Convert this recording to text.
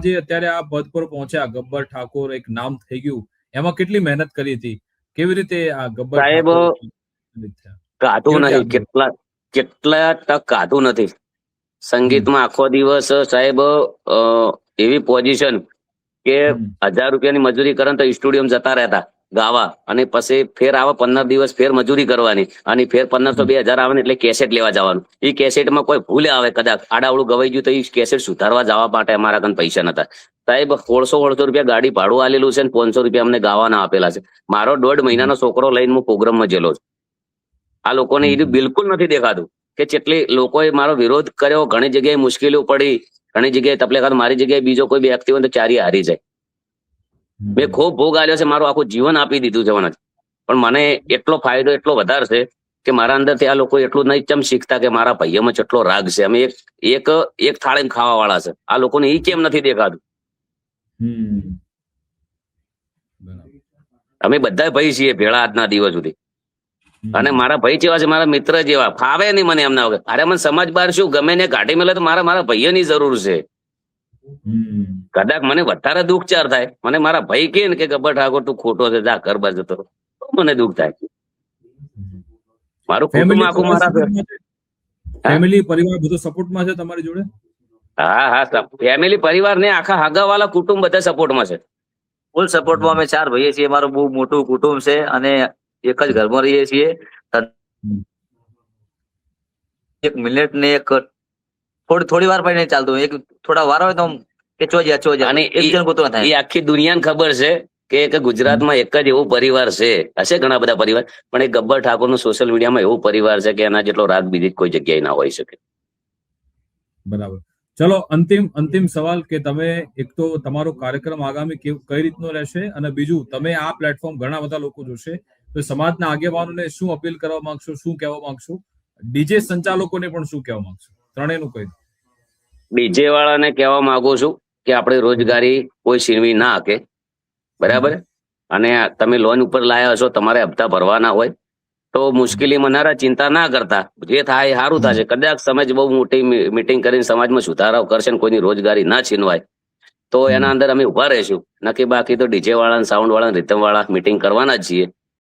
જે અત્યારે આ પદ પર પહોંચ્યા, ગબ્બર ઠાકોર એક નામ થઈ ગયું, એમાં કેટલી મહેનત કરી હતી? કેવી રીતે આ ગબ્બર સાહેબ ઠાકોર કાઢું કેવી રીતે નહીં, કેટલા કેટલા ટક કાઢું નથી. સંગીતમાં આખો દિવસ સાહેબ એવી પોઝિશન કે 1000 રૂપિયાની મજૂરી કરે તો સ્ટુડિયો જતા રહેતા ગાવા, અને પછી ફેર આવે 15 દિવસ ફેર મજૂરી કરવાની, અને ફેર 1500-2000 આવે ને એટલે કેસેટ લેવા જવાનું. એ કેસેટમાં કોઈ ભૂલ આવે, કદાચ આડાવડું ગવાઈ ગયું તો એ કેસેટ સુધારવા જવા માટે અમારા કન પૈસા નતા. સાહેબ 1600 રૂપિયા ગાડી ભાડું આલેલું છે ને 500 રૂપિયા અમને ગાવાના આપેલા છે. મારો 1.5 મહિનાનો છોકરો લઈને હું પ્રોગ્રામમાં જેલો છું. આ લોકોને એ બિલકુલ નથી દેખાતું કે જેટલી લોકોએ મારો વિરોધ કર્યો, ઘણી જગ્યાએ મુશ્કેલીઓ પડી, ઘણી જગ્યાએ તકલીફ, મારી જગ્યાએ બીજો કોઈ વ્યક્તિ હોય તો ચારી હારી જાય. મેં ખૂબ ભોગ આલ્યો છે, મારું આખું જીવન આપી દીધું છે મને. પણ મને એટલો ફાયદો એટલો વધારે છે કે મારા અંદરથી આ લોકો એટલું નહીં ચમ શીખતા કે મારા ભાઈઓમાં કેટલો રાગ છે. અમે એક થાળીમાં ખાવા વાળા છે, આ લોકોને એ કેમ નથી દેખાતું? અમે બધા ભાઈ છીએ ભેળા આજના દિવસ સુધી. અને મારા ભાઈ જેવા છે, મારા મિત્ર જેવા. ફાવે નહીં મને એમના વગર. અરે મને સમાજ બહાર શું ગમે ને કાઢી મળે તો મારા ભાઈઓની જરૂર છે. કદાચ મને વધારે દુઃખ ચાર થાય, મને મારા ભાઈ કે ને કે ગબ્બર ઠાકોર તું ખોટો છે, જા ઘર બાજુ તો મને દુઃખ થાય. મારું કુટુંબ આખું મારા ફેમિલી પરિવાર બધું સપોર્ટમાં છે તમારી જોડે? હા, ફેમિલી પરિવાર ને આખા હાગાવાલા કુટુંબ બધા સપોર્ટમાં છે. ફૂલ સપોર્ટમાં અમે 4 ભાઈએ છીએ. મારું બહુ મોટું કુટુંબ છે અને એક જ ઘરમાં રહીએ છીએ. 1 મિનિટ ને થોડી વાર પણ નહીં ચાલતું. એક થોડા વાર હોય તો કે ચોજ્યા અને એક જણ પોતો થાય. એ આખી દુનિયાને ખબર છે કે ગુજરાતમાં એક જ એવો પરિવાર છે, હશે ઘણા બધા પરિવાર, પણ એ ગબ્બર ઠાકોરનું સોશિયલ મીડિયામાં એવો પરિવાર છે કે એના જેટલો રાગ બીજી કોઈ જગ્યાએ ના હોઈ શકે. બરાબર. ચલો, અંતિમ સવાલ કે તમે એક તો તમારો કાર્યક્રમ આગામી કઈ રીતનો રહેશે, અને બીજું તમે આ પ્લેટફોર્મ ઘણા બધા લોકો જોશે તો સમાજના આગેવાનોને શું અપીલ કરવા માંગશો, શું કહેવા માંગશો? ડીજે સંચાલકોને પણ શું કહેવા માંગશો? ત્રણેયનું કહી દો. ડીજે વાળાને કહેવા માંગુ છું કે આપણે રોજગારી કોઈ છીનવી ના શકે, બરાબર? અને તમે લોન ઉપર લાયા છો, તમારે હપ્તા ભરવાના હોય તો મુશ્કેલીમાં ના ચિંતા ના કરતા, જે થાય એ સારું થશે. કદાચ સમાજ બહુ મોટી મીટિંગ કરીને સમાજમાં સુધારાઓ કરશે ને કોઈની રોજગારી ના છીનવાય તો એના અંદર અમે ઉભા રહીશું. નક્કી બાકી તો ડીજે વાળા, સાઉન્ડ વાળા, રિધમ વાળા મીટિંગ કરવાના જ છીએ.